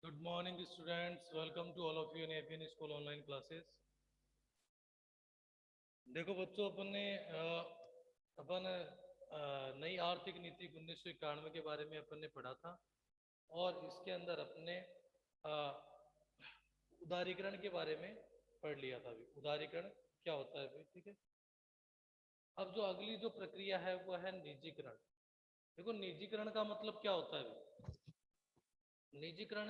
Good morning students, welcome to all of you in APN School online classes. देखो बच्चों अपन नई आर्थिक नीति 1991 के बारे में अपन ने पढ़ा था और इसके अंदर अपने उदारीकरण के बारे में पढ़ लिया था। अभी उदारीकरण क्या होता है भाई, ठीक है। अब जो अगली जो प्रक्रिया है वो है निजीकरण। देखो निजीकरण का मतलब क्या होता है भाई? निजीकरण,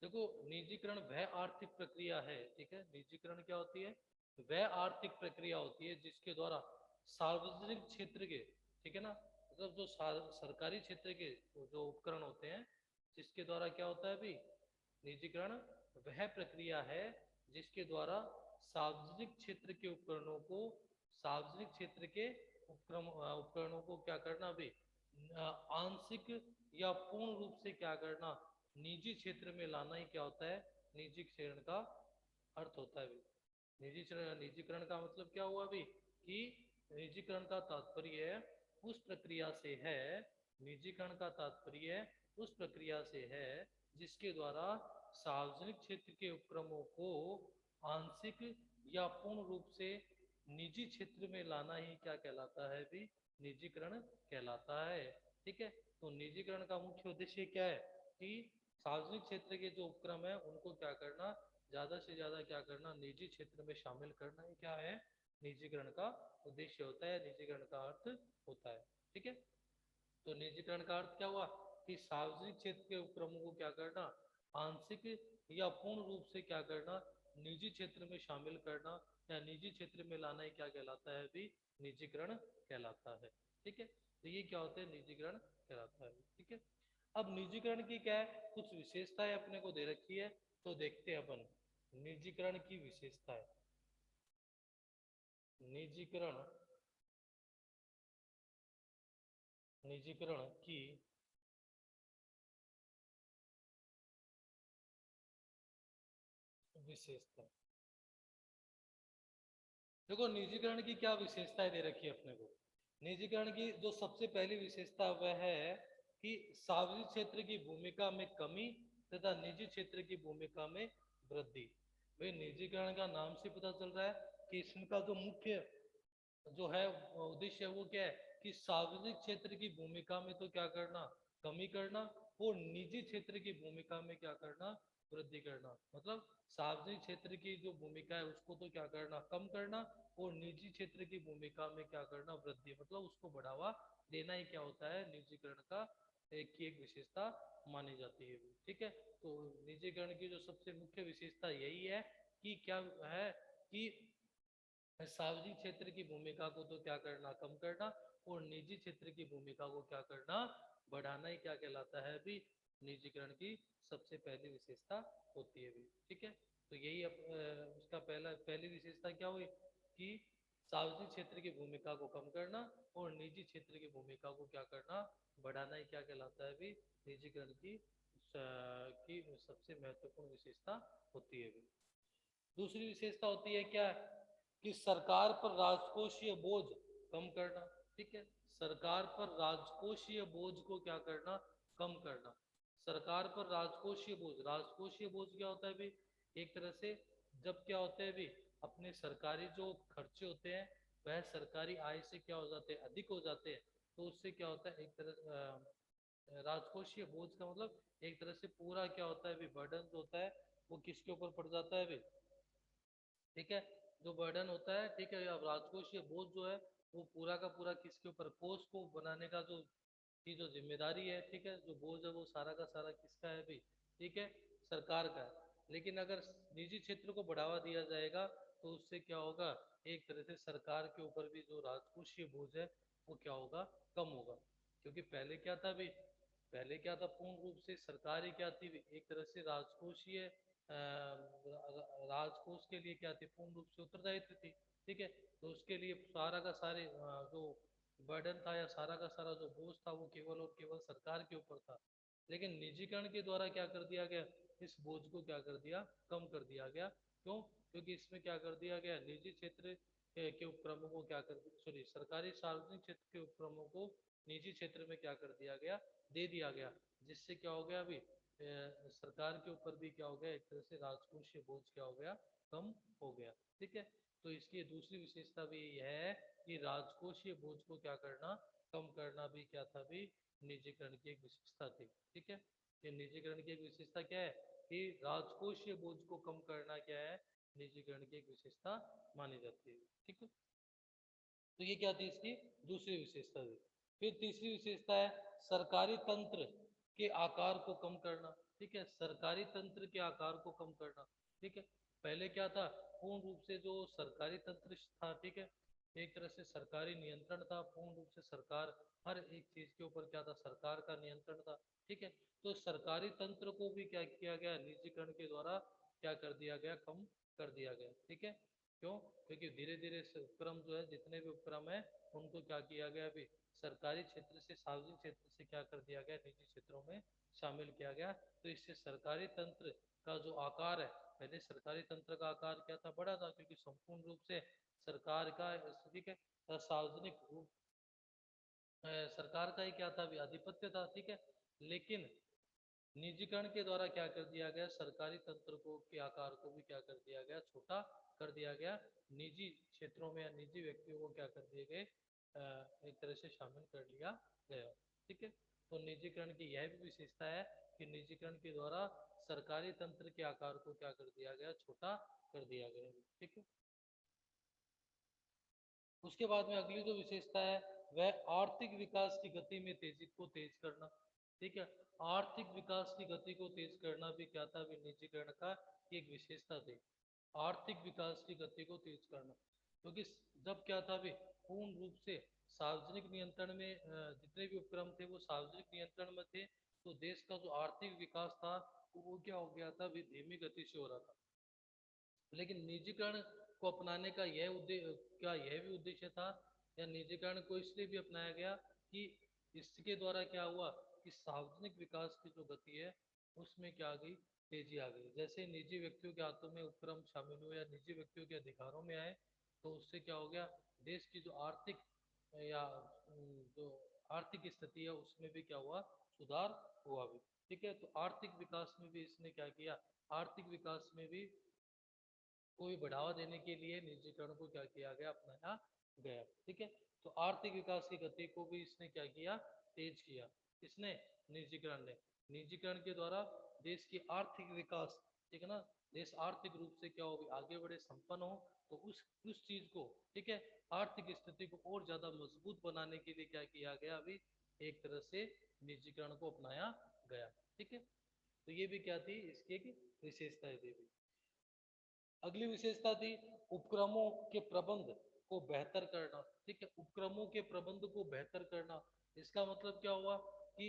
देखो निजीकरण वह आर्थिक प्रक्रिया है, ठीक है। निजीकरण क्या होती है? वह आर्थिक प्रक्रिया होती है जिसके द्वारा सार्वजनिक क्षेत्र के, ठीक है ना, मतलब जो सरकारी क्षेत्र के जो उपकरण होते हैं, जिसके द्वारा क्या होता है भाई? निजीकरण वह प्रक्रिया है जिसके द्वारा सार्वजनिक क्षेत्र के उपकरणों को, सार्वजनिक क्षेत्र के उपकरणों को क्या करना भाई? आंशिक या पूर्ण रूप से क्या करना? निजी क्षेत्र में लाना ही क्या होता है? निजीकरण का अर्थ होता है। निजीकरण का मतलब क्या हुआ अभी? कि निजीकरण का तात्पर्य उस प्रक्रिया से है, निजीकरण का तात्पर्य उस प्रक्रिया से है जिसके द्वारा सार्वजनिक क्षेत्र के उपक्रमों को आंशिक या पूर्ण रूप से निजी क्षेत्र में लाना ही क्या कहलाता है भी? निजीकरण कहलाता है, ठीक है। तो निजीकरण का मुख्य उद्देश्य क्या है? कि सार्वजनिक क्षेत्र के जो उपक्रम है उनको क्या करना? ज्यादा से ज्यादा क्या करना? निजी क्षेत्र में शामिल करना ही क्या है? निजीकरण का उद्देश्य होता है, निजीकरण का अर्थ होता है, ठीक है। तो निजीकरण का अर्थ क्या हुआ? कि सार्वजनिक क्षेत्र के उपक्रमों को क्या करना? आंशिक या पूर्ण रूप से क्या करना? निजी क्षेत्र में शामिल करना या निजी क्षेत्र में लाना ही क्या कहलाता है भी? निजीकरण कहलाता है, ठीक है। तो ये क्या होता है? निजीकरण कहलाता है, ठीक है। अब निजीकरण की क्या है? कुछ विशेषताएं अपने को दे रखी है, तो देखते हैं अपन निजीकरण की विशेषताएं। निजीकरण, निजीकरण की विशेषता। देखो निजीकरण की क्या विशेषताएं दे रखी है अपने को। निजीकरण की जो सबसे पहली विशेषता वह है कि सार्वजनिक क्षेत्र की भूमिका में कमी तथा निजी क्षेत्र की भूमिका में वृद्धि। भाई निजीकरण का नाम से पता चल रहा है कि इसका जो मुख्य जो है उद्देश्य है वो क्या है? कि सार्वजनिक क्षेत्र की भूमिका में तो क्या करना? कमी करना, और निजी क्षेत्र की भूमिका में क्या करना? वृद्धि करना। मतलब सार्वजनिक क्षेत्र की जो भूमिका है उसको तो क्या करना? कम करना, और निजी क्षेत्र की भूमिका में क्या करना? वृद्धि, मतलब उसको बढ़ावा देना ही क्या होता है? निजीकरण का एक विशेषता मानी जाती है, ठीक है। तो निजीकरण की जो सबसे मुख्य विशेषता यही है कि क्या है? कि सार्वजनिक क्षेत्र की भूमिका को तो क्या करना? कम करना, और निजी क्षेत्र की भूमिका को क्या करना? बढ़ाना ही क्या कहलाता है अभी? निजीकरण की सबसे पहली विशेषता होती है भी, ठीक है। तो यही उसका पहली विशेषता क्या हुई? कि सार्वजनिक क्षेत्र की भूमिका को कम करना और निजी क्षेत्र की भूमिका को क्या करना? बढ़ाना ही क्या कहलाता है अभी? निजीकरण की सबसे महत्वपूर्ण विशेषता होती है भी। दूसरी विशेषता होती है क्या? कि सरकार पर राजकोषीय बोझ कम करना, ठीक है। सरकार पर राजकोषीय बोझ को क्या करना? कम करना। सरकार पर राजकोषीय बोझ, राजकोषीय बोझ क्या होता है भी? एक तरह से जब क्या होते हैं भी? अपने सरकारी जो खर्चे होते हैं वह सरकारी आय से क्या हो जाते हैं? अधिक हो जाते हैं। तो उससे क्या होता है? एक तरह राजकोषीय बोझ का मतलब एक तरह से पूरा क्या होता है भी? बर्डन जो होता है वो किसके ऊपर पड़ जाता है भी? ठीक है, जो बर्डन होता है, ठीक है। अब राजकोषीय बोझ जो है वो पूरा का पूरा किसके ऊपर? कोष को बनाने का जो की जो जिम्मेदारी है, ठीक है, जो बोझ है वो सारा का सारा किसका है भी? ठीक है, सरकार का है। लेकिन अगर निजी क्षेत्र को बढ़ावा दिया जाएगा तो उससे क्या होगा? एक तरह से सरकार के ऊपर भी जो राजकोषीय बोझ है वो क्या होगा? कम होगा। क्योंकि पहले क्या था भी? पहले क्या था? पूर्ण रूप से सरकार ही क्या थी भी? एक तरह से राजकोषीय राजकोष के लिए क्या थी? पूर्ण रूप से उत्तरदायित्व थी, ठीक है। तो उसके लिए सारा का सारे जो बर्डन था या सारा का सारा जो बोझ था वो केवल और केवल सरकार के ऊपर था। लेकिन निजीकरण के द्वारा क्या कर दिया गया? इस बोझ को क्या कर दिया? कम कर दिया गया। क्यों? क्योंकि इसमें क्या कर दिया गया? निजी क्षेत्र के उपक्रमों को क्या कर, सॉरी, सरकारी सार्वजनिक क्षेत्र के उपक्रमों को निजी क्षेत्र में क्या कर दिया गया, दे दिया गया, जिससे क्या हो गया, अभी सरकार के ऊपर भी क्या हो गया, एक तरह से राजकोषीय बोझ क्या हो गया, कम हो गया। ठीक है, तो इसकी दूसरी विशेषता भी यह है कि राजकोषीय बोझ को क्या करना, कम करना भी क्या था, भी निजीकरण की एक विशेषता थी। ठीक है, ये निजीकरण की एक विशेषता क्या है कि राजकोषीय बोझ को कम करना क्या है, निजीकरण की एक विशेषता मानी जाती है। ठीक है, तो ये क्या थी, इसकी दूसरी विशेषता थी। फिर तीसरी विशेषता है सरकारी तंत्र के आकार को कम करना। ठीक है, सरकारी तंत्र के आकार को कम करना। ठीक है, पहले क्या था, पूर्ण रूप से जो सरकारी तंत्र था, ठीक है, एक तरह से सरकारी नियंत्रण था, पूर्ण रूप से सरकार, हर एक चीज के ऊपर क्या था, सरकार का नियंत्रण था। ठीक है, तो सरकारी तंत्र को भी क्या किया गया, निजीकरण के द्वारा क्या कर दिया गया, कम कर दिया गया। ठीक है, क्यों, क्योंकि धीरे धीरे उपक्रम जो है, जितने भी उपक्रम है, उनको क्या किया गया, अभी सरकारी क्षेत्र से, सार्वजनिक क्षेत्र से क्या कर दिया गया, निजी क्षेत्रों में शामिल किया गया। तो इससे सरकारी तंत्र का जो आकार है, पहले सरकारी तंत्र का आकार क्या था, बड़ा था, क्योंकि संपूर्ण रूप से सरकार का, ठीक है, सार्वजनिक रूप सरकार का ही क्या था, अभी आधिपत्य था। ठीक है, लेकिन निजीकरण के द्वारा क्या कर दिया गया, सरकारी तंत्र को के आकार को भी क्या कर दिया गया, छोटा कर दिया गया, निजी क्षेत्रों में या निजी व्यक्तियों को क्या कर दिए गए, एक तरह से शामिल कर लिया गया। ठीक है, तो निजीकरण की यह भी विशेषता है कि निजीकरण के द्वारा सरकारी तंत्र के आकार को क्या कर दिया गया, छोटा कर दिया गया। ठीक है, उसके बाद में अगली जो विशेषता है वह आर्थिक विकास की गति में तेजी को तेज करना। ठीक है, आर्थिक विकास की गति को तेज करना भी क्या था, निजीकरण का एक विशेषता थी, आर्थिक विकास की गति को तेज करना। क्योंकि जब क्या था, भी पूर्ण रूप से सार्वजनिक नियंत्रण में जितने भी उपक्रम थे वो सार्वजनिक नियंत्रण में थे, तो देश का जो आर्थिक विकास था वो क्या हो गया था, भी धीमी गति से हो रहा था। लेकिन निजीकरण को अपनाने का यह उद्देश्य, क्या यह भी उद्देश्य था, या निजीकरण को इसलिए भी अपनाया गया कि इसके द्वारा क्या हुआ कि सार्वजनिक विकास की जो गति है उसमें क्या आ गई, तेजी आ गई। जैसे निजी व्यक्तियों के हाथों में उपक्रम शामिल हुए या निजी व्यक्तियों के अधिकारों में आए, तो उससे क्या हो गया, देश की जो आर्थिक या जो आर्थिक स्थिति है उसमें भी क्या हुआ, सुधार हुआ भी। ठीक है, तो आर्थिक विकास में भी इसने क्या किया, आर्थिक विकास में भी को भी बढ़ावा देने के लिए निजीकरण को क्या किया गया, अपनाया गया। ठीक है, तो आर्थिक विकास की गति को भी इसने क्या किया, तेज किया। इसने निजीकरण ने, निजीकरण के द्वारा देश की आर्थिक विकास, ठीक है ना, देश आर्थिक रूप से क्या हो, आगे बढ़े, संपन्न हो, तो उस चीज को, ठीक है, आर्थिक स्थिति को और ज्यादा मजबूत बनाने के लिए क्या किया गया, अभी एक तरह से निजीकरण को अपनाया गया। ठीक है, तो ये भी क्या थी, इसकी एक विशेषताएं थी। अगली विशेषता थी उपक्रमों के प्रबंध को बेहतर करना। ठीक है, उपक्रमों के प्रबंध को बेहतर करना, इसका मतलब क्या हुआ कि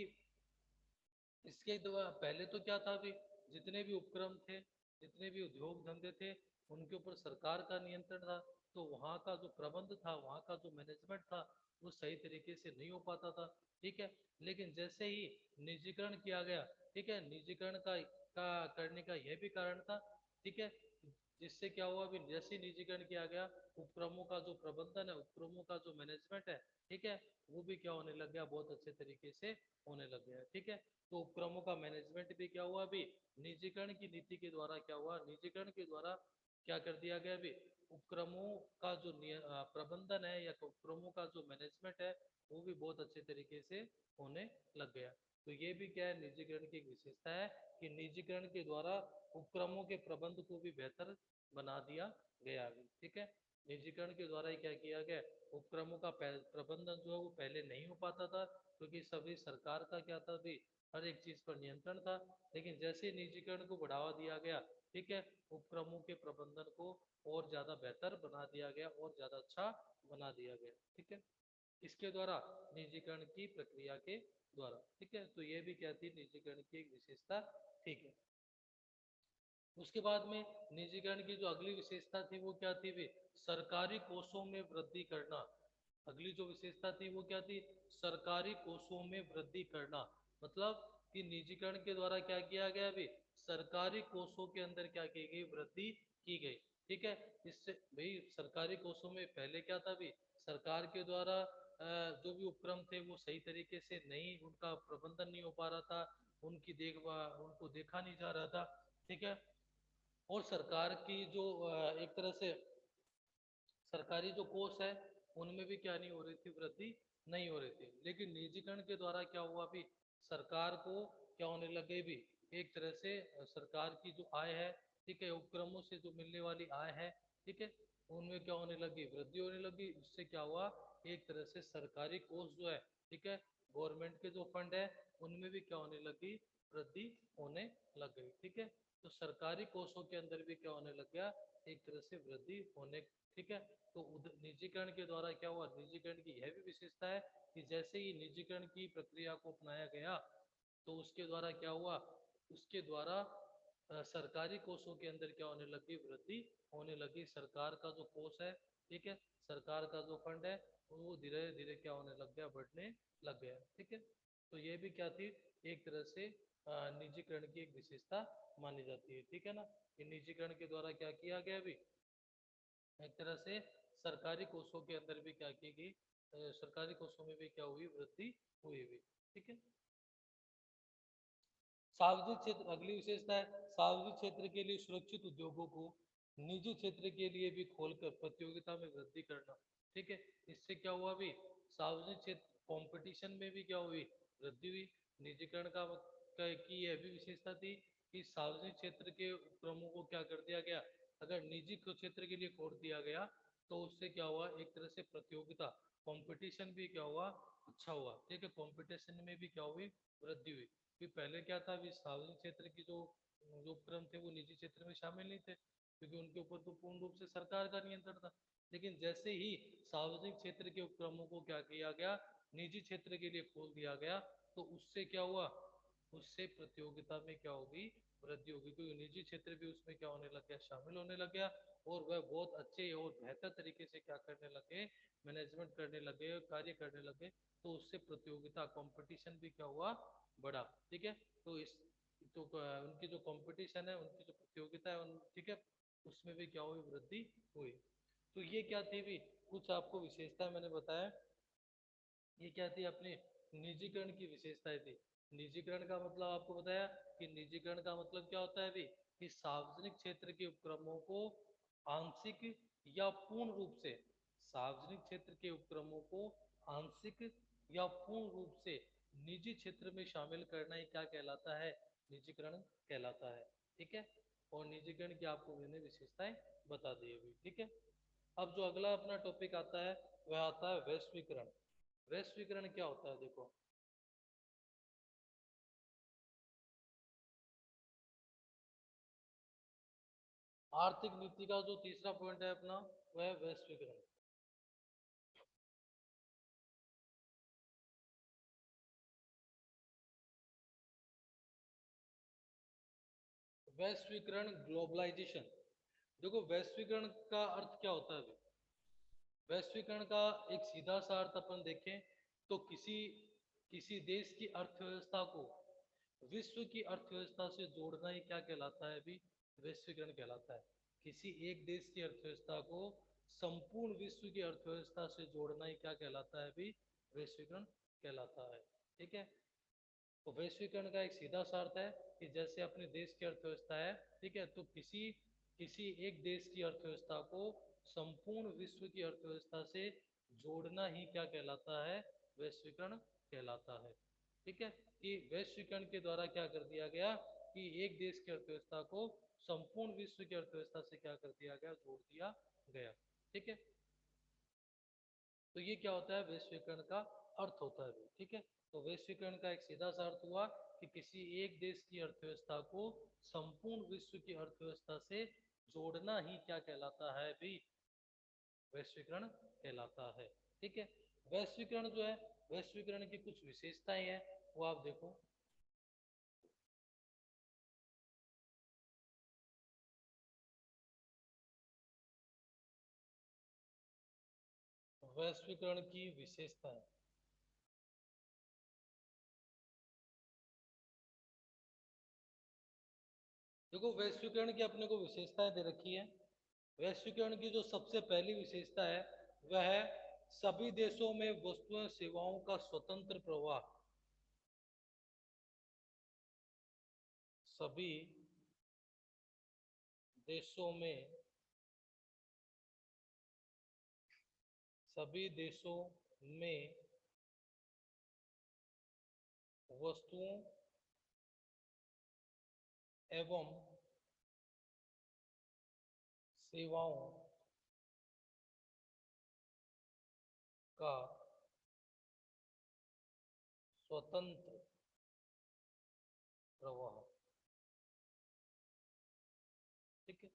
इसके द्वारा पहले तो क्या था, भी जितने भी उपक्रम थे, जितने भी उद्योग धंधे थे, उनके ऊपर सरकार का नियंत्रण था, तो वहाँ का जो प्रबंध था, वहाँ का जो मैनेजमेंट था, वो सही तरीके से नहीं हो पाता था। ठीक है, लेकिन जैसे ही निजीकरण किया गया, ठीक है, निजीकरण का करने का यह भी कारण था, ठीक है, जिससे क्या हुआ, अभी जैसे निजीकरण किया गया, उपक्रमों का जो प्रबंधन है, उपक्रमों का जो मैनेजमेंट है, ठीक है, वो भी क्या होने लग गया, बहुत अच्छे तरीके से होने लग गया। ठीक है, तो उपक्रमों का मैनेजमेंट भी क्या हुआ, अभी निजीकरण की नीति के द्वारा क्या हुआ, निजीकरण के द्वारा क्या कर दिया गया, अभी उपक्रमों का जो प्रबंधन है या उपक्रमों का जो मैनेजमेंट है वो भी बहुत अच्छे तरीके से होने लग गया। तो ये भी क्या है, निजीकरण की एक विशेषता है कि निजीकरण के द्वारा उपक्रमों के प्रबंध को भी बेहतर बना दिया गया अभी। ठीक है, निजीकरण के द्वारा ही क्या किया गया, उपक्रमों का प्रबंधन जो है वो पहले नहीं हो पाता था, क्योंकि सभी सरकार का क्या था, भी हर एक चीज पर नियंत्रण था। लेकिन जैसे ही निजीकरण को बढ़ावा दिया गया, ठीक है, उपक्रमों के प्रबंधन को और ज्यादा बेहतर बना दिया गया और ज्यादा अच्छा बना दिया गया। ठीक है, इसके द्वारा, निजीकरण की प्रक्रिया के द्वारा। ठीक है, तो ये भी क्या थी, निजीकरण की एक विशेषता। ठीक है, उसके बाद में निजीकरण की जो अगली विशेषता थी वो क्या थी, भी सरकारी कोषों में वृद्धि करना। अगली जो विशेषता थी वो क्या थी, सरकारी कोषों में वृद्धि करना। मतलब कि निजीकरण के द्वारा क्या किया गया, भी सरकारी कोषों के अंदर क्या की गई, वृद्धि की गई। ठीक है, इससे भाई सरकारी कोषों में पहले क्या था, भी सरकार के द्वारा जो भी उपक्रम थे वो सही तरीके से नहीं, उनका प्रबंधन नहीं हो पा रहा था, उनकी देखभाल उनको देखा नहीं जा रहा था। ठीक है। और सरकार की जो एक तरह से सरकारी जो कोष है उनमें भी क्या नहीं हो रही थी, वृद्धि नहीं हो रही थी। लेकिन निजीकरण के द्वारा क्या हुआ, भी सरकार को क्या होने लग गई, भी एक तरह से सरकार की जो आय है, ठीक है, उपक्रमों से जो मिलने वाली आय है, ठीक है, उनमें क्या होने लगी, वृद्धि होने लगी। इससे क्या हुआ, एक तरह से सरकारी कोष जो है, ठीक है, गवर्नमेंट के जो फंड है उनमें भी क्या होने लगी, वृद्धि होने लग गई। ठीक है। तो सरकारी कोषों के अंदर भी क्या होने लग गया, एक तरह से वृद्धि होने। ठीक है। तो निजीकरण के द्वारा क्या हुआ, निजीकरण की यह भी विशेषता है कि जैसे ही निजीकरण की प्रक्रिया को अपनाया गया तो उसके द्वारा क्या हुआ, उसके द्वारा सरकारी कोषों के अंदर क्या होने लगी, वृद्धि होने लगी। सरकार का जो कोष है, ठीक है, सरकार का जो फंड है वो धीरे धीरे क्या होने लग गया, बढ़ने लग गया। ठीक है। तो ये भी क्या थी, एक तरह से निजीकरण की एक विशेषता मानी जाती है। ठीक है ना। कि निजीकरण के द्वारा क्या किया गया, भी एक तरह से सरकारी कोषों के अंदर भी क्या की गई, सरकारी कोषों में भी क्या हुई, वृद्धि हुई हुई। ठीक है। सार्वजनिक क्षेत्र, अगली विशेषता है सार्वजनिक क्षेत्र के लिए सुरक्षित उद्योगों को निजी क्षेत्र के लिए भी खोलकर प्रतियोगिता में वृद्धि करना। ठीक है। इससे क्या हुआ, भी सार्वजनिक क्षेत्र कंपटीशन में भी क्या हुई, वृद्धि हुई। निजीकरण की यह भी विशेषता थी कि सार्वजनिक क्षेत्र के उपक्रमों को क्या कर दिया गया, अगर निजी क्षेत्र के लिए खोल दिया गया तो उससे क्या हुआ, एक तरह से प्रतियोगिता, कंपटीशन भी क्या हुआ, अच्छा हुआ। ठीक है। कंपटीशन में भी क्या हुई, वृद्धि हुई। कि पहले क्या था, अभी सार्वजनिक क्षेत्र की जो उपक्रम थे वो निजी क्षेत्र में शामिल नहीं थे, क्योंकि उनके ऊपर तो पूर्ण रूप से सरकार का नियंत्रण था। लेकिन जैसे ही सार्वजनिक क्षेत्र के उपक्रमों को क्या किया गया, निजी क्षेत्र के लिए खोल दिया गया, तो उससे क्या हुआ, उससे प्रतियोगिता में क्या होगी, वृद्धि होगी। क्योंकि निजी क्षेत्र भी उसमें क्या होने लग गया, शामिल होने लग गया, और वह बहुत अच्छे और बेहतर तरीके से क्या करने लगे, मैनेजमेंट करने लगे, कार्य करने लगे। तो उससे प्रतियोगिता, कंपटीशन भी क्या हुआ, बढ़ा। ठीक है। तो इस तो उनकी जो कंपटीशन है, उनकी जो प्रतियोगिता है ठीक है, उसमें भी क्या हुई, वृद्धि हुई। तो ये क्या थी, भी कुछ आपको विशेषता मैंने बताया, ये क्या थी, अपने निजीकरण की विशेषताएं थी। निजीकरण का मतलब आपको बताया कि निजीकरण का मतलब क्या होता है, भी कि सार्वजनिक क्षेत्र के उपक्रमों को आंशिक या पूर्ण रूप से, सार्वजनिक क्षेत्र के उपक्रमों को आंशिक या पूर्ण रूप से निजी क्षेत्र में शामिल करना ही क्या कहलाता है, निजीकरण कहलाता है। ठीक है। और निजीकरण की आपको मैंने विशेषताएं बता दी अभी। ठीक है। अब जो अगला अपना टॉपिक आता है वह आता है वैश्वीकरण। वैश्वीकरण क्या होता है, देखो, आर्थिक नीति का जो तीसरा पॉइंट है अपना, वह है वैश्वीकरण। वैश्वीकरण, ग्लोबलाइजेशन। देखो, वैश्वीकरण का अर्थ क्या होता है। वैश्वीकरण का एक सीधा सा अर्थ अपन देखें तो किसी किसी देश की अर्थव्यवस्था को विश्व की अर्थव्यवस्था से जोड़ना ही क्या कहलाता है, अभी वैश्वीकरण कहलाता है। किसी एक देश की अर्थव्यवस्था को संपूर्ण विश्व की अर्थव्यवस्था से जोड़ना ही क्या कहलाता है, अभी वैश्वीकरण कहलाता है। ठीक है। तो वैश्वीकरण का एक सीधा सा अर्थ है कि जैसे अपने देश की अर्थव्यवस्था है, ठीक है, तो किसी किसी एक देश की अर्थव्यवस्था को संपूर्ण विश्व की अर्थव्यवस्था से जोड़ना ही क्या कहलाता है, वैश्वीकरण कहलाता है। ठीक है। कि वैश्वीकरण के द्वारा क्या कर दिया गया, कि एक देश की अर्थव्यवस्था को संपूर्ण विश्व की अर्थव्यवस्था से क्या कर दिया गया, जोड़ दिया गया। ठीक है। तो ये क्या होता है, वैश्वीकरण का अर्थ होता है। ठीक है। तो वैश्वीकरण का एक सीधा सा अर्थ हुआ कि किसी एक देश की अर्थव्यवस्था को संपूर्ण विश्व की अर्थव्यवस्था से जोड़ना ही क्या कहलाता है, भी वैश्वीकरण कहलाता है। ठीक है। वैश्वीकरण जो है, वैश्वीकरण की कुछ विशेषताएं हैं, वो आप देखो। वैश्वीकरण की विशेषताएं, देखो, वैश्वीकरण की अपने को विशेषताएं दे रखी है। वैश्वीकरण की जो सबसे पहली विशेषता है वह है सभी देशों में वस्तुओं सेवाओं का स्वतंत्र प्रवाह, सभी देशों में, सभी देशों में वस्तुओं एवं सेवाओं का स्वतंत्र प्रवाह। ठीक है,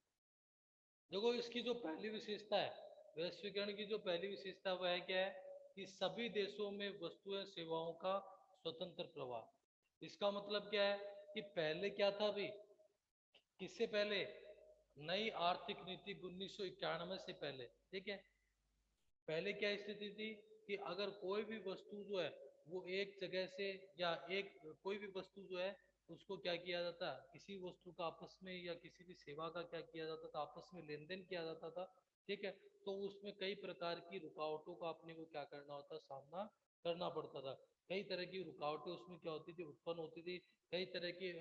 देखो इसकी जो पहली विशेषता है, वैश्वीकरण की जो पहली विशेषता वह है क्या है कि सभी देशों में वस्तुएं सेवाओं का स्वतंत्र प्रवाह। इसका मतलब क्या है कि पहले क्या था भी, किससे पहले, नई आर्थिक नीति 1991 से पहले, ठीक है, पहले क्या स्थिति थी कि अगर कोई भी वस्तु जो है वो एक जगह से, या एक कोई भी वस्तु जो है उसको क्या किया जाता, किसी वस्तु का आपस में या किसी भी सेवा का क्या किया जाता था, आपस में लेन देन किया जाता था। ठीक है, तो उसमें कई प्रकार की रुकावटों का अपने को क्या करना होता, सामना करना पड़ता था। कई तरह की रुकावटें उसमें क्या होती थी, उत्पन्न होती थी। कई तरह की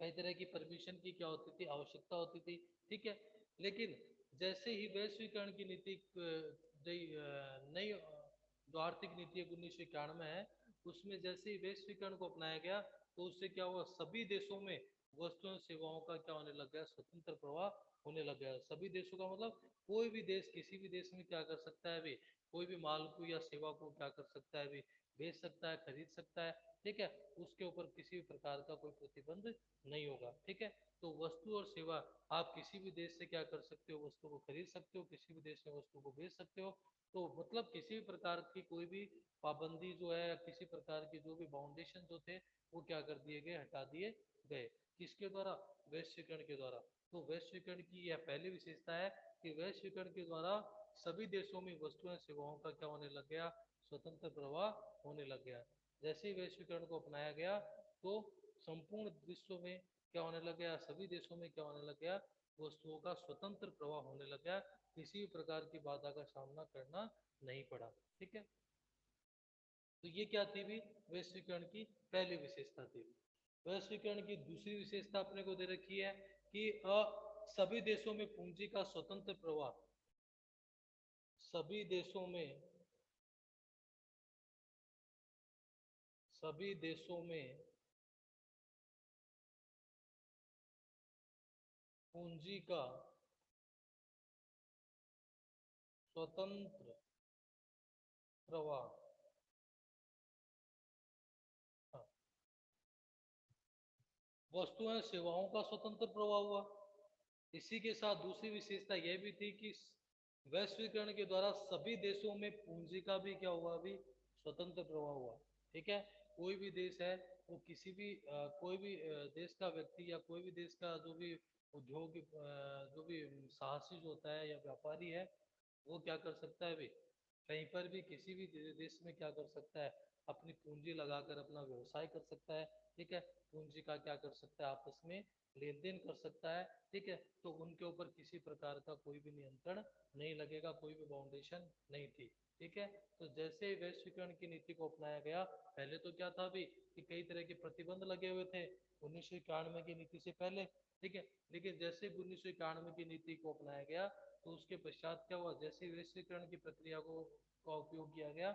कई तरह की परमिशन की क्या होती थी, आवश्यकता होती थी। ठीक है, लेकिन जैसे ही वैश्वीकरण की नीति नई जो आर्थिक नीति 1991 में है, उसमें जैसे ही वैश्वीकरण को अपनाया गया, तो उससे क्या हुआ, सभी देशों में वस्तुओं सेवाओं का क्या होने लग गया, स्वतंत्र प्रवाह होने लग गया। सभी देशों का मतलब कोई भी देश किसी भी देश में क्या कर सकता है भी, कोई भी माल को या सेवा को क्या कर सकता है भी, बेच सकता है, खरीद सकता है। ठीक है, उसके ऊपर किसी भी प्रकार का कोई प्रतिबंध नहीं होगा। ठीक है, तो वस्तु और सेवा आप किसी भी देश से क्या कर सकते हो, वस्तु को खरीद सकते हो, किसी भी देश में वस्तु को बेच सकते हो। तो मतलब किसी भी प्रकार की कोई भी पाबंदी जो है, या किसी प्रकार की जो भी बाउंडेशन जो थे, वो क्या कर दिए गए, हटा दिए गए। किसके द्वारा, वैश्वीकरण के द्वारा। तो वैश्वीकरण की यह पहली विशेषता है कि वैश्वीकरण के द्वारा सभी देशों में वस्तुएं सेवाओं का क्या होने लग गया, स्वतंत्र प्रवाह होने लग गया। जैसे ही वैश्वीकरण को अपनाया गया, तो संपूर्ण विश्व में क्या होने लग गया, सभी देशों में क्या होने लग गया, वस्तुओं का स्वतंत्र प्रवाह होने लग गया। किसी भी प्रकार की बाधा का सामना करना नहीं पड़ा। ठीक है, तो ये क्या थी भी, वैश्वीकरण की पहली विशेषता थी। वैश्वीकरण की दूसरी विशेषता अपने को दे रखी है कि सभी देशों में पूंजी का स्वतंत्र प्रवाह, सभी देशों में, सभी देशों में पूंजी का स्वतंत्र प्रवाह। हाँ, वस्तुएं सेवाओं का स्वतंत्र प्रवाह हुआ। इसी के साथ दूसरी विशेषता यह भी थी कि वैश्वीकरण के द्वारा सभी देशों में पूंजी का भी क्या हुआ, भी स्वतंत्र प्रवाह हुआ। ठीक है, कोई भी देश है, वो किसी भी कोई भी देश का व्यक्ति या कोई भी देश का जो भी उद्योग जो भी साहसी जो होता है या व्यापारी है, वो क्या कर सकता है भी, कहीं पर भी किसी भी देश में क्या कर सकता है, अपनी पूंजी लगाकर अपना व्यवसाय कर सकता है। ठीक है, पूंजी का क्या कर सकता है, आपस में लेन देन कर सकता है। ठीक है, तो उनके ऊपर किसी प्रकार का कोई भी नियंत्रण नहीं लगेगा, कोई भी बाउंडेशन नहीं थी। ठीक है, तो जैसे ही वैश्वीकरण की नीति को अपनाया गया, पहले तो क्या था भी कि कई तरह के प्रतिबंध लगे हुए थे 1991 की नीति से पहले। ठीक है, लेकिन जैसे 1991 की नीति को अपनाया गया, तो उसके पश्चात क्या हुआ, जैसे वैश्वीकरण की प्रक्रिया को का उपयोग किया गया,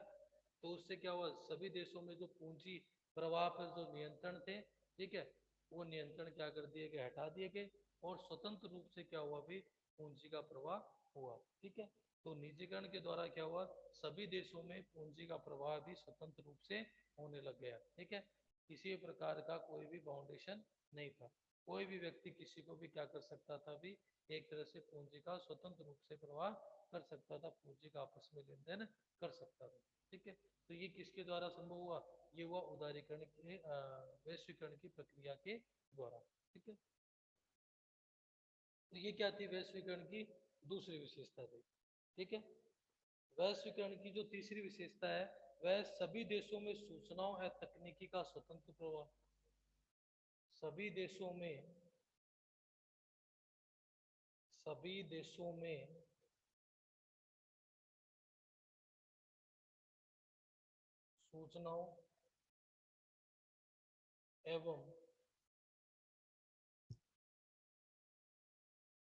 तो उससे क्या हुआ, सभी देशों में जो पूंजी प्रवाह पर जो नियंत्रण थे, ठीक है, वो नियंत्रण क्या कर दिए गए, हटा दिए गए। और स्वतंत्र रूप से क्या हुआ भी, पूंजी का प्रवाह हुआ। ठीक है, तो निजीकरण के द्वारा क्या हुआ, सभी देशों में पूंजी का प्रवाह भी स्वतंत्र रूप से होने लग गया। ठीक है, किसी प्रकार का कोई भी बाउंडेशन नहीं था, कोई भी व्यक्ति किसी को भी क्या कर सकता था भी, एक तरह से पूंजी का स्वतंत्र रूप से प्रवाह कर सकता था, पूंजी का आपस में लेन देन कर सकता था। ठीक है, तो ये किसके द्वारा संभव हुआ, ये हुआ उदारीकरण के वैश्वीकरण की प्रक्रिया के द्वारा। ठीक है, तो ये क्या थी, वैश्वीकरण की दूसरी विशेषता थी। ठीक है, वैश्वीकरण की जो तीसरी विशेषता है, वह सभी देशों में सूचनाओं और तकनीकी का स्वतंत्र प्रवाह। सभी देशों में, सभी देशों में सूचनाओं एवं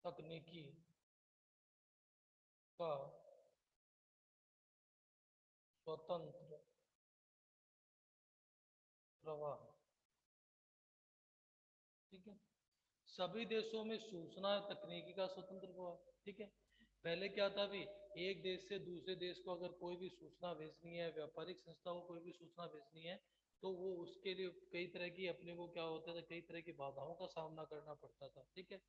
तकनीकी का स्वतंत्र प्रवाह। ठीक है, सभी देशों में सूचना तकनीकी का स्वतंत्र प्रवाह। ठीक है, पहले क्या था अभी, एक देश से दूसरे देश को अगर कोई भी सूचना भेजनी है, व्यापारिक संस्था को कोई भी सूचना भेजनी है, तो वो उसके लिए कई तरह की अपने को क्या होता था, कई तरह की बाधाओं का सामना करना पड़ता था। ठीक है,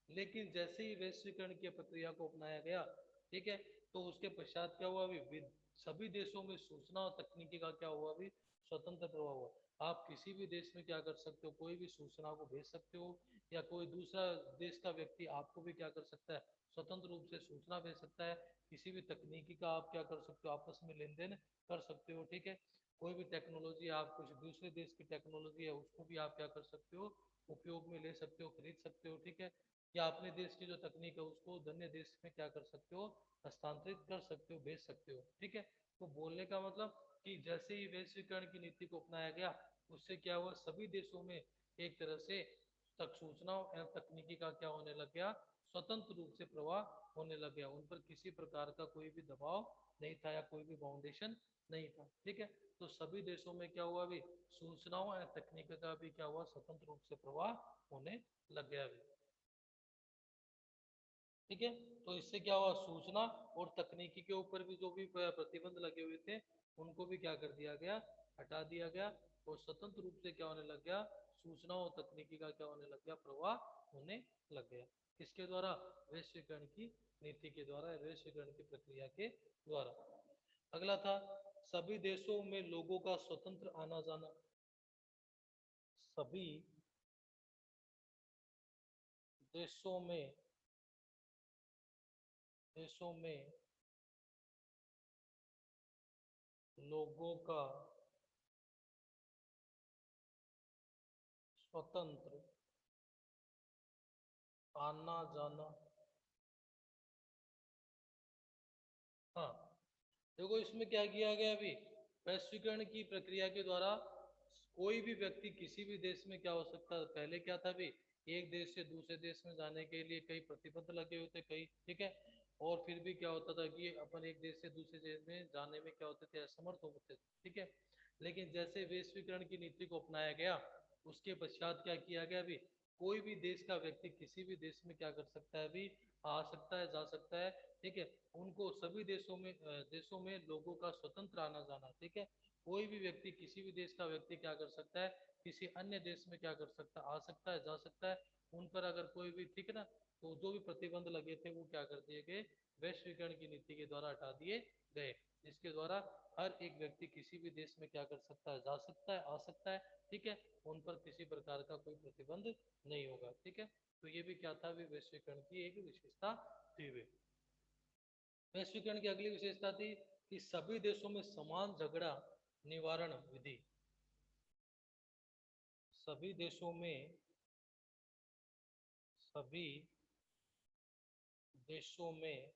लेकिन जैसे ही वैश्वीकरण की प्रक्रिया को अपनाया गया, ठीक है, तो उसके पश्चात क्या हुआ, अभी सभी देशों में सूचना और तकनीकी का क्या हुआ, अभी स्वतंत्र प्रभाव हुआ। आप किसी भी देश में क्या कर सकते हो, कोई भी सूचना को भेज सकते हो, या कोई दूसरा देश का व्यक्ति आपको भी क्या कर सकता है, स्वतंत्र रूप से सूचना भेज सकता है। किसी भी तकनीकी का आप क्या कर सकते हो, आपस में लेन देन कर सकते हो। ठीक है, कोई भी टेक्नोलॉजी, आप कुछ दूसरे देश की टेक्नोलॉजी है उसको भी आप क्या कर सकते हो, उपयोग में ले सकते हो, खरीद सकते हो। ठीक है, या अपने देश की जो तकनीक है उसको अन्य देश में क्या कर सकते हो, हस्तांतरित कर सकते हो, भेज सकते हो। ठीक है, तो बोलने का मतलब कि जैसे ही वैश्वीकरण की नीति को अपनाया गया, उससे क्या हुआ, सभी देशों में एक तरह से तक सूचनाओं एवं तकनीकी का क्या होने लग गया, स्वतंत्र रूप से प्रवाह होने लग गया। उन पर किसी प्रकार का कोई भी दबाव नहीं था, या कोई भी फाउंडेशन नहीं था। ठीक है, तो सभी देशों में क्या हुआ, अभी सूचनाओं एवं तकनीक का भी क्या हुआ, स्वतंत्र रूप से प्रवाह होने लग गया अभी। ठीक है, तो इससे क्या हुआ, सूचना और तकनीकी के ऊपर भी जो भी प्रतिबंध लगे हुए थे, उनको भी क्या कर दिया गया, हटा दिया गया, और स्वतंत्र रूप से क्या होने लग गया, सूचना और तकनीकी का क्या होने लग गया, प्रवाह होने लग गया। किसके द्वारा, वैश्वीकरण की नीति के द्वारा, वैश्वीकरण की प्रक्रिया के द्वारा। अगला था, सभी देशों में लोगों का स्वतंत्र आना जाना। सभी देशों में लोगों का स्वतंत्र आना जाना। हाँ, देखो इसमें क्या किया गया, अभी वैश्वीकरण की प्रक्रिया के द्वारा कोई भी व्यक्ति किसी भी देश में क्या हो सकता है, पहले क्या था अभी, एक देश से दूसरे देश में जाने के लिए कई प्रतिबंध लगे हुए थे कई। ठीक है, और फिर भी क्या होता था कि अपन एक देश से दूसरे देश में जाने में क्या होते थे, असमर्थ होते थे। ठीक है, लेकिन जैसे वैश्वीकरण की नीति को अपनाया गया, उसके पश्चात क्या किया गया, अभी कोई भी देश का व्यक्ति किसी भी देश में क्या कर सकता है, अभी आ सकता है, जा सकता है। ठीक है, उनको सभी देशों में लोगों का स्वतंत्र आना जाना। ठीक है, कोई भी व्यक्ति, किसी भी देश का व्यक्ति क्या कर सकता है, किसी अन्य देश में क्या कर सकता है, आ सकता है, जा सकता है। उन पर अगर कोई भी, ठीक है ना, तो जो भी प्रतिबंध लगे थे वो क्या कर दिए गए, वैश्वीकरण की नीति के द्वारा हटा दिए गए, जिसके द्वारा हर एक व्यक्ति किसी भी देश में क्या कर सकता है, जा सकता है, आ सकता है। ठीक है, उन पर किसी प्रकार का कोई प्रतिबंध नहीं होगा। ठीक है, तो ये भी क्या था, वैश्वीकरण की एक विशेषता थी। वैश्वीकरण की अगली विशेषता थी कि सभी देशों में समान झगड़ा निवारण विधि। सभी देशों में सभी देशों में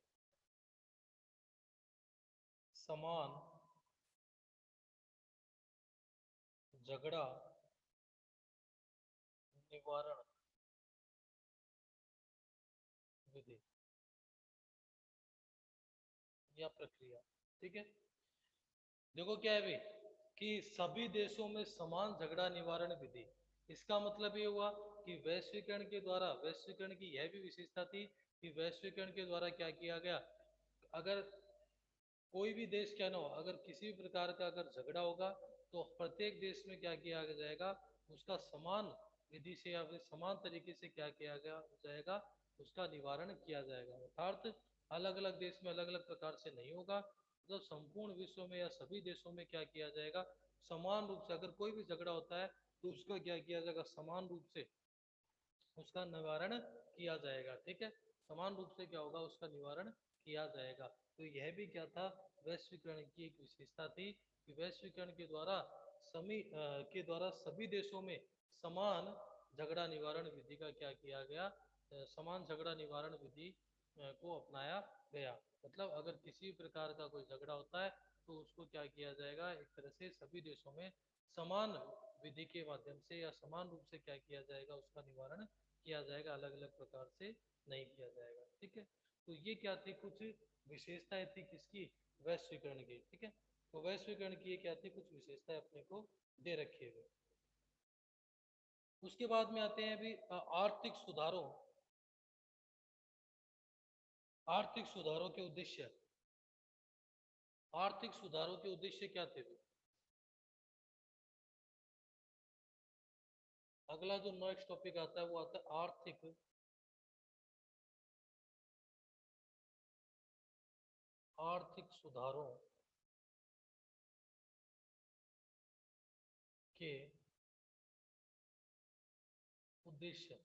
समान झगड़ा निवारण विधि या प्रक्रिया। ठीक है, देखो क्या है भाई, कि सभी देशों में समान झगड़ा निवारण विधि, इसका मतलब ये हुआ कि वैश्वीकरण के द्वारा, वैश्वीकरण की यह भी विशेषता थी कि वैश्वीकरण के द्वारा क्या किया गया, अगर कोई भी देश क्या ना हो, अगर किसी भी प्रकार का अगर झगड़ा होगा, तो प्रत्येक देश में क्या किया जाएगा, उसका समान विधि से या फिर समान तरीके से क्या किया गया जाएगा, उसका निवारण किया जाएगा। अर्थात अलग अलग देश में अलग अलग प्रकार से नहीं होगा, मतलब संपूर्ण विश्व में या सभी देशों में क्या किया जाएगा, समान रूप से अगर कोई भी झगड़ा होता है, तो उसका क्या किया जाएगा, समान रूप से उसका निवारण किया जाएगा। ठीक है, समान रूप से क्या होगा, उसका निवारण किया जाएगा। तो यह भी क्या था, वैश्वीकरण की एक विशेषता थी कि वैश्वीकरण के द्वारा सभी देशों में समान झगड़ा निवारण विधि का क्या किया गया, समान झगड़ा निवारण विधि को अपनाया गया। मतलब अगर किसी प्रकार का कोई झगड़ा होता है, तो उसको क्या किया जाएगा, एक तरह से सभी देशों में समान विधि के माध्यम से या समान रूप से क्या किया जाएगा, उसका निवारण किया जाएगा, अलग अलग प्रकार से नहीं किया जाएगा। ठीक है, तो ये क्या थी, कुछ विशेषताएं थी किसकी, वैश्वीकरण की। ठीक है, तो वैश्वीकरण की ये क्या थी, कुछ विशेषताएं अपने को दे रखी है। उसके बाद में आते हैं अभी आर्थिक सुधारों, आर्थिक सुधारों के उद्देश्य, आर्थिक सुधारों के उद्देश्य क्या थे। अगला जो नेक्स्ट टॉपिक आता है वो आता है आर्थिक, आर्थिक सुधारों के उद्देश्य।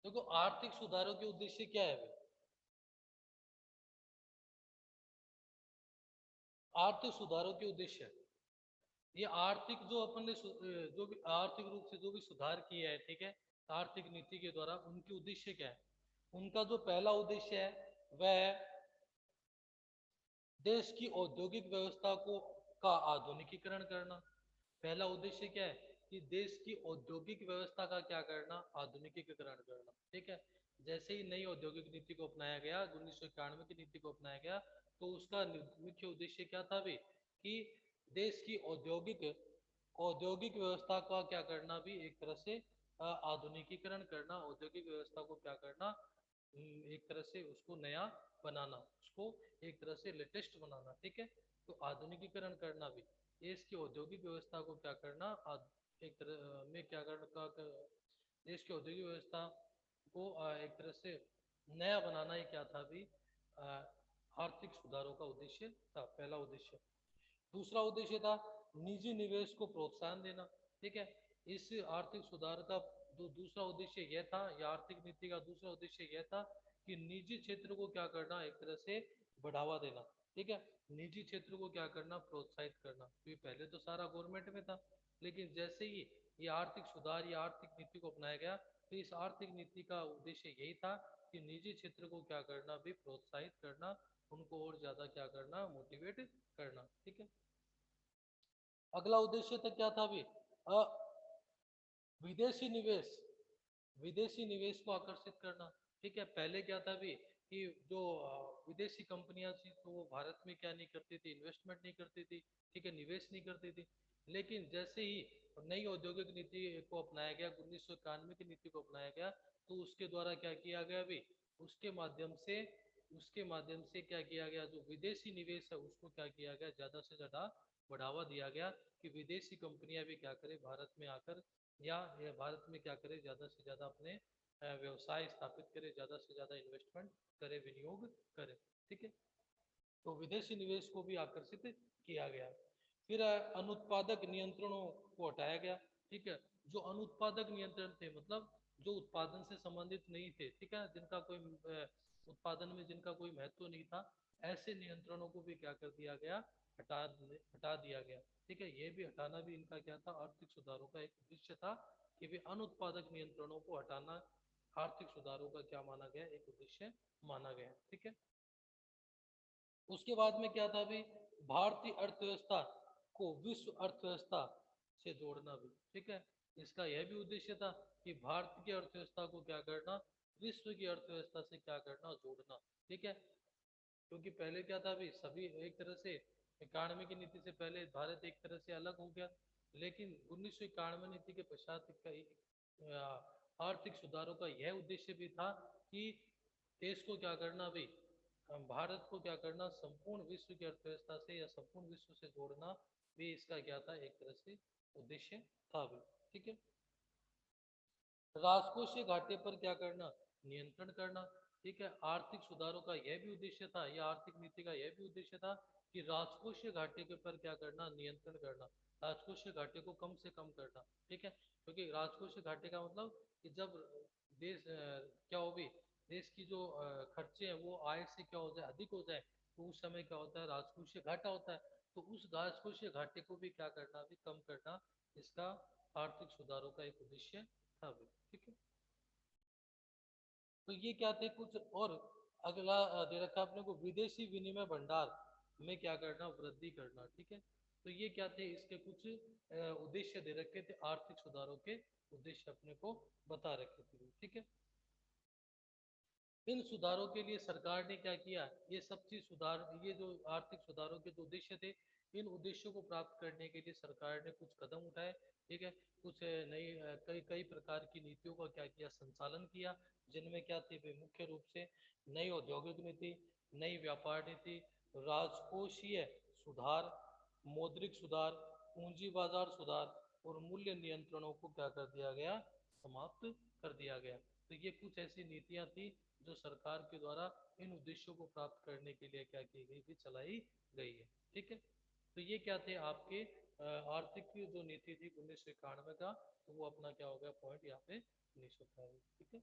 देखो आर्थिक सुधारों के उद्देश्य क्या है भाई, आर्थिक सुधारों के उद्देश्य, ये आर्थिक जो अपन ने जो भी आर्थिक रूप से जो भी सुधार किया है, ठीक है, आर्थिक नीति के द्वारा, उनके उद्देश्य क्या है। उनका जो पहला उद्देश्य है वह देश की औद्योगिक व्यवस्था को का आधुनिकीकरण करना। पहला उद्देश्य क्या है कि देश की औद्योगिक व्यवस्था का क्या करना, आधुनिकीकरण करना। ठीक है, जैसे ही नई औद्योगिक नीति को अपनाया गया, 1991 की नीति को अपनाया गया, तो उसका मुख्य उद्देश्य क्या था भी, कि देश की औद्योगिक औद्योगिक व्यवस्था का क्या करना भी, एक तरह से आधुनिकीकरण करना, औद्योगिक व्यवस्था को क्या करना, एक तरह से उसको नया बनाना, उसको एक तरह से लेटेस्ट बनाना। ठीक है, तो आधुनिकीकरण करना भी, देश की औद्योगिक व्यवस्था को क्या करना, एक तरह में क्या करना, देश की औद्योगिक व्यवस्था को एक तरह से नया बनाना, ही क्या था भी, आर्थिक सुधारों का उद्देश्य था, पहला उद्देश्य। दूसरा उद्देश्य था निजी निवेश को प्रोत्साहन देना। ठीक है, इस आर्थिक सुधार का जो दूसरा उद्देश्य यह था, या आर्थिक नीति का दूसरा उद्देश्य यह था कि निजी क्षेत्र को क्या करना, एक तरह से बढ़ावा देना। ठीक है, निजी क्षेत्र को क्या करना, प्रोत्साहित करना, क्योंकि पहले तो सारा गवर्नमेंट में था, लेकिन जैसे ही ये आर्थिक सुधार या आर्थिक नीति को अपनाया गया, तो इस आर्थिक नीति का उद्देश्य यही था कि निजी क्षेत्र को क्या करना भी, प्रोत्साहित करना, उनको और ज्यादा क्या करना, मोटिवेट करना। ठीक है, अगला उद्देश्य तक क्या था अभी, विदेशी निवेश, विदेशी निवेश को आकर्षित करना। ठीक है, पहले क्या था अभी कि जो विदेशी कंपनियां थी, तो वो भारत में क्या नहीं करती थी, इन्वेस्टमेंट नहीं करती थी। ठीक है, निवेश नहीं करती थी। लेकिन जैसे ही नई औद्योगिक नीति को अपनाया गया, 1991 की नीति को अपनाया गया, तो उसके द्वारा क्या किया गया अभी, उसके माध्यम से उसके माध्यम से क्या किया गया, जो विदेशी निवेश है उसको क्या किया गया, ज्यादा से ज्यादा बढ़ावा दिया गया, कि विदेशी कंपनियां भी क्या करें, भारत में आकर या भारत में क्या करे, ज्यादा से ज्यादा अपने व्यवसाय स्थापित करे, ज्यादा से ज्यादा इन्वेस्टमेंट करे, विनियोग करे। ठीक है, तो विदेशी निवेश को भी आकर्षित किया गया। फिर अनुत्पादक नियंत्रणों को हटाया गया। ठीक है, जो अनुत्पादक नियंत्रण थे, मतलब जो उत्पादन से संबंधित नहीं थे, ठीक है, जिनका कोई उत्पादन में जिनका कोई महत्व नहीं था, ऐसे नियंत्रणों को भी क्या कर दिया गया, हटा दिया गया। ठीक है, ये भी हटाना भी इनका क्या था, आर्थिक सुधारों का एक उद्देश्य था, कि भी अनुत्पादक नियंत्रणों को हटाना आर्थिक सुधारों का क्या माना गया, एक उद्देश्य माना गया। ठीक है, उसके बाद में क्या था भी, भारतीय अर्थव्यवस्था को विश्व अर्थव्यवस्था से जोड़ना भी। ठीक है, इसका यह भी उद्देश्य था कि भारत की अर्थव्यवस्था को क्या करना, विश्व की अर्थव्यवस्था से क्या करना, जोड़ना। ठीक है, क्योंकि पहले क्या था भी, सभी एक तरह से 91 की नीति से पहले भारत एक तरह से अलग हो गया, लेकिन 1991 नीति के पश्चात आर्थिक सुधारों का यह उद्देश्य भी था कि देश को क्या करना भी, भारत को क्या करना, संपूर्ण विश्व की अर्थव्यवस्था से या संपूर्ण विश्व से जोड़ना भी इसका क्या था, एक तरह से उद्देश्य था भी। ठीक है, राजकोषीय घाटे पर क्या करना, नियंत्रण करना। ठीक है, आर्थिक सुधारों का यह भी उद्देश्य था, या आर्थिक नीति का यह भी उद्देश्य था कि राजकोषीय घाटे के पर क्या करना, नियंत्रण करना, राजकोषीय घाटे को कम से कम करना। ठीक है, क्योंकि राजकोषीय घाटे का मतलब कि जब देश क्या हो भी, देश की जो खर्चे हैं वो आय से क्या हो जाए, अधिक हो जाए, तो उस समय क्या होता है, राजकोषीय घाटा होता है। तो उस राजकोषीय घाटे को भी क्या करना, भी कम करना, इसका आर्थिक सुधारों का एक उद्देश्य था भी। ठीक है, तो ये क्या थे कुछ और अगला दे रखा है अपने को विदेशी विनिमय भंडार में क्या करना, वृद्धि करना। ठीक है, तो ये क्या थे, इसके कुछ उद्देश्य दे रखे थे, आर्थिक सुधारों के उद्देश्य अपने को बता रखे थे। ठीक है, इन सुधारों के लिए सरकार ने क्या किया, ये सब चीज सुधार, ये जो आर्थिक सुधारों के जो उद्देश्य थे, इन उद्देश्यों को प्राप्त करने के लिए सरकार ने कुछ कदम उठाए। ठीक है, कुछ नई कई कई प्रकार की नीतियों का क्या किया, संचालन किया, जिनमें क्या थे वे मुख्य रूप से नई औद्योगिक नीति, नई व्यापार नीति, राजकोषीय सुधार, मौद्रिक सुधार, पूंजी बाजार सुधार और मूल्य नियंत्रणों को क्या कर दिया गया, समाप्त कर दिया गया। तो ये कुछ ऐसी नीतियां थी जो सरकार के द्वारा इन उद्देश्यों को प्राप्त करने के लिए क्या की गई थी, चलाई गई है। ठीक है, तो ये क्या थे आपके आर्थिक जो नीति थी 1991 का, तो वो अपना क्या हो गया पॉइंट यहाँ पे फिनिश होता है। ठीक है।